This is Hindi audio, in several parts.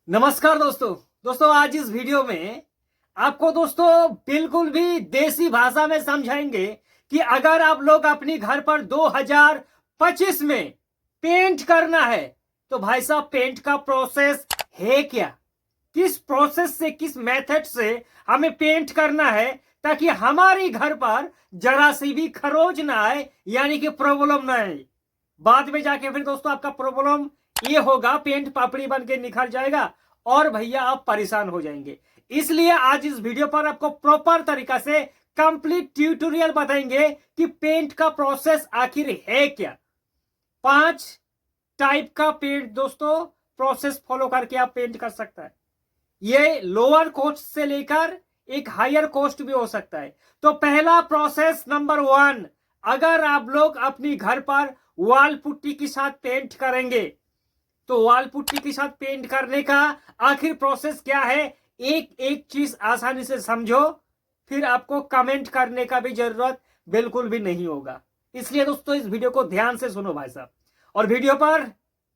नमस्कार दोस्तों आज इस वीडियो में आपको दोस्तों बिल्कुल भी देसी भाषा में समझाएंगे कि अगर आप लोग अपनी घर पर 2025 में पेंट करना है तो भाई साहब पेंट का प्रोसेस है क्या, किस प्रोसेस से किस मेथड से हमें पेंट करना है ताकि हमारी घर पर जरा सी भी खरोच ना आए, यानी कि प्रॉब्लम ना आए। बाद में जाके फिर दोस्तों आपका प्रॉब्लम ये होगा, पेंट पापड़ी बन के निखर जाएगा और भैया आप परेशान हो जाएंगे। इसलिए आज इस वीडियो पर आपको प्रॉपर तरीका से कंप्लीट ट्यूटोरियल बताएंगे कि पेंट का प्रोसेस आखिर है क्या। 5 टाइप का पेंट दोस्तों प्रोसेस फॉलो करके आप पेंट कर सकता है। ये लोअर कॉस्ट से लेकर एक हायर कॉस्ट भी हो सकता है। तो पहला प्रोसेस नंबर 1, अगर आप लोग अपनी घर पर वॉल पुट्टी के साथ पेंट करेंगे तो वॉल पुट्टी के साथ पेंट करने का आखिर प्रोसेस क्या है, एक एक चीज आसानी से समझो, फिर आपको कमेंट करने का भी जरूरत बिल्कुल भी नहीं होगा। इसलिए दोस्तों इस वीडियो को ध्यान से सुनो भाई साहब, और वीडियो पर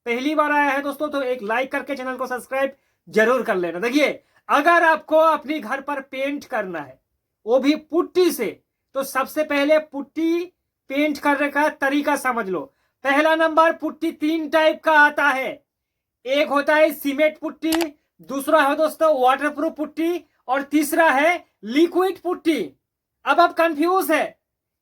पहली बार आया है दोस्तों तो एक लाइक करके चैनल को सब्सक्राइब जरूर कर लेना। देखिए, अगर आपको अपनी घर पर पेंट करना है वो भी पुट्टी से, तो सबसे पहले पुट्टी पेंट करने का तरीका समझ लो। पहला नंबर, पुट्टी 3 टाइप का आता है। एक होता है सीमेंट पुट्टी, दूसरा है दोस्तों वाटरप्रूफ पुट्टी, और तीसरा है लिक्विड पुट्टी। अब आप कंफ्यूज है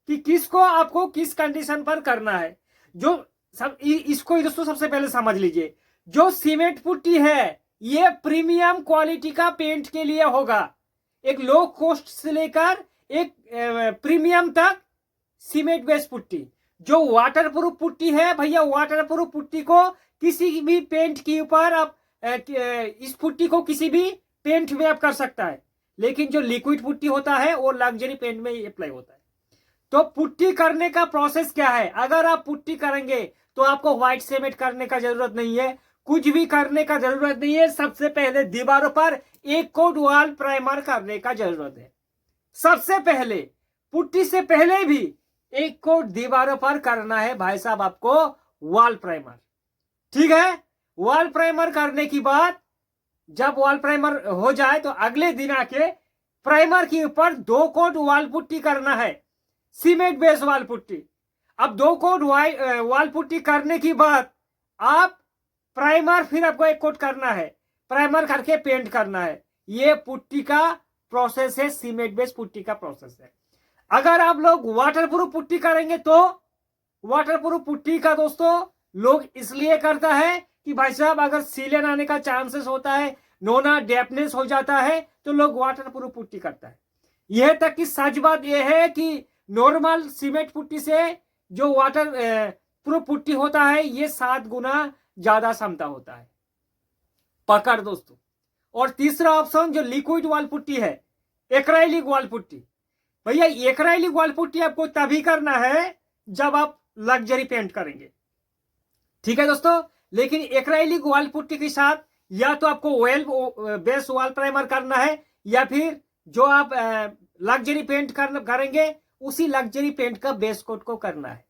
कि किसको आपको किस कंडीशन पर करना है। जो इसको दोस्तों सबसे पहले समझ लीजिए, जो सीमेंट पुट्टी है ये प्रीमियम क्वालिटी का पेंट के लिए होगा। एक लो कॉस्ट से लेकर एक प्रीमियम तक सीमेंट बेस्ड पुट्टी। जो वाटरप्रूफ पुट्टी है भैया, वाटरप्रूफ पुट्टी को किसी भी पेंट के ऊपर आप इस पुट्टी को किसी भी पेंट में आप कर सकता है, लेकिन जो लिक्विड पुट्टी होता है वो लग्जरी पेंट में अप्लाई होता है। तो पुट्टी करने का प्रोसेस क्या है, अगर आप पुट्टी करेंगे तो आपको व्हाइट सीमेंट करने का जरूरत नहीं है, कुछ भी करने का जरूरत नहीं है। सबसे पहले दीवारों पर एक कोट वॉल प्राइमर करने का जरूरत है। सबसे पहले पुट्टी से पहले भी एक कोट दीवारों पर करना है भाई साहब आपको वॉल प्राइमर, ठीक है। वॉल प्राइमर करने की बाद जब वॉल प्राइमर हो जाए तो अगले दिन आके प्राइमर के ऊपर 2 कोट वॉल पुट्टी करना है, सीमेंट बेस वॉल पुट्टी। अब 2 कोट वॉल पुट्टी करने की बाद आप प्राइमर फिर आपको 1 कोट करना है, प्राइमर करके पेंट करना है। ये पुट्टी का प्रोसेस है, सीमेंट बेस पुट्टी का प्रोसेस है। अगर आप लोग वाटरप्रूफ पुट्टी करेंगे तो वाटरप्रूफ पुट्टी का दोस्तों लोग इसलिए करता है कि भाई साहब अगर सीलन आने का चांसेस होता है, नोना डैम्पनेस हो जाता है, तो लोग वाटरप्रूफ पुट्टी करता है। यह तक कि सच बात यह है कि नॉर्मल सीमेंट पुट्टी से जो वाटर प्रूफ पुट्टी होता है ये 7 गुना ज्यादा क्षमता होता है पकड़ दोस्तों। और तीसरा ऑप्शन जो लिक्विड वॉल पुट्टी है, एक्राइलिक वॉल पुट्टी। भैया एक्राइलिक वॉल पुट्टी आपको तभी करना है जब आप लग्जरी पेंट करेंगे, ठीक है दोस्तों। लेकिन एक्राइलिक वॉल पुट्टी के साथ या तो आपको ऑयल बेस वॉल प्राइमर करना है, या फिर जो आप लग्जरी पेंट करेंगे उसी लग्जरी पेंट का बेस कोट को करना है।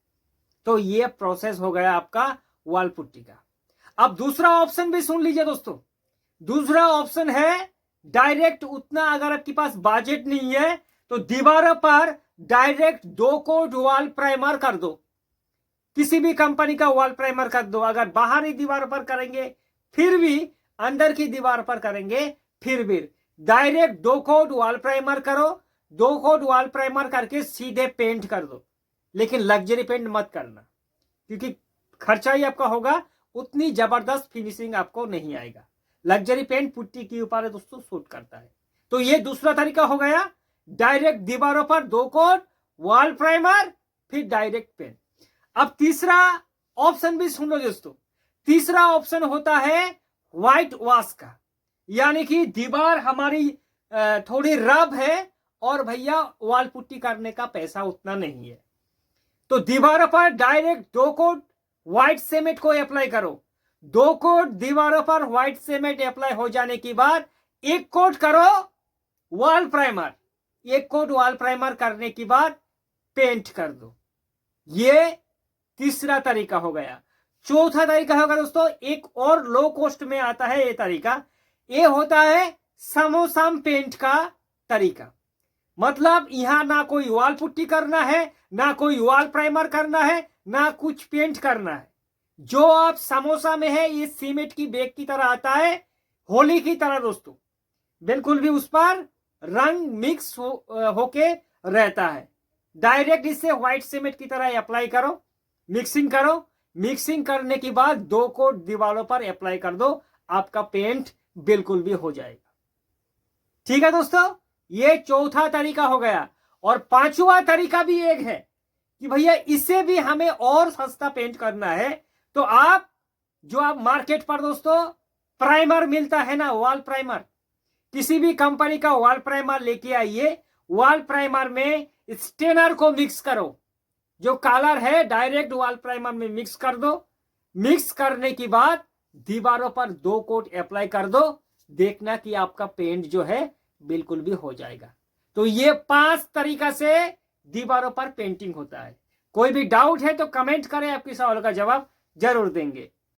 तो ये प्रोसेस हो गया आपका वॉल पुट्टी का। अब दूसरा ऑप्शन भी सुन लीजिए दोस्तों। दूसरा ऑप्शन है डायरेक्ट, उतना अगर आपके पास बजट नहीं है तो दीवारों पर डायरेक्ट 2 कोट वॉल प्राइमर कर दो, किसी भी कंपनी का वॉल प्राइमर कर दो। अगर बाहरी दीवार पर करेंगे फिर भी, अंदर की दीवार पर करेंगे फिर भी, डायरेक्ट 2 कोट वॉल प्राइमर करो। 2 कोट वॉल प्राइमर करके सीधे पेंट कर दो, लेकिन लग्जरी पेंट मत करना, क्योंकि खर्चा ही आपका होगा, उतनी जबरदस्त फिनिशिंग आपको नहीं आएगा। लग्जरी पेंट पुट्टी के ऊपर दोस्तों सूट करता है। तो ये दूसरा तरीका हो गया, डायरेक्ट दीवारों पर 2 कोट वॉल प्राइमर फिर डायरेक्ट पेंट। अब तीसरा ऑप्शन भी सुन लो दोस्तों। तीसरा ऑप्शन होता है व्हाइट वॉश का, यानी कि दीवार हमारी थोड़ी रफ है और भैया वॉल पुट्टी करने का पैसा उतना नहीं है, तो दीवारों पर डायरेक्ट 2 कोट व्हाइट सीमेंट को अप्लाई करो। 2 कोट दीवारों पर व्हाइट सीमेंट अप्लाई हो जाने के बाद 1 कोट करो wall primer. 1 coat wall primer करने के बाद पेंट कर दो। ये तीसरा तरीका हो गया। चौथा तरीका होगा दोस्तों, एक और लो कॉस्ट में आता है ये तरीका। ये होता है समोसाम पेंट का तरीका। मतलब यहां ना कोई वॉल पुट्टी करना है, ना कोई वॉल प्राइमर करना है, ना कुछ पेंट करना है। जो आप समोसा में है ये सीमेंट की बेग की तरह आता है, होली की तरह दोस्तों। बिल्कुल भी उस पर रंग मिक्स होके रहता है। डायरेक्ट इसे व्हाइट सीमेंट की तरह अप्लाई करो, मिक्सिंग करो। मिक्सिंग करने के बाद 2 कोट दीवारों पर अप्लाई कर दो, आपका पेंट बिल्कुल भी हो जाएगा। ठीक है दोस्तों, ये चौथा तरीका हो गया। और पांचवा तरीका भी एक है कि भैया इससे भी हमें और सस्ता पेंट करना है, तो आप मार्केट पर दोस्तों प्राइमर मिलता है ना, वॉल प्राइमर, किसी भी कंपनी का वॉल प्राइमर लेके आइए। वॉल प्राइमर में स्टेनर को मिक्स करो, जो कलर है डायरेक्ट वॉल प्राइमर में मिक्स कर दो। मिक्स करने के बाद दीवारों पर 2 कोट अप्लाई कर दो, देखना कि आपका पेंट जो है बिल्कुल भी हो जाएगा। तो ये 5 तरीका से दीवारों पर पेंटिंग होता है। कोई भी डाउट है तो कमेंट करें, आपके सवाल का जवाब जरूर देंगे।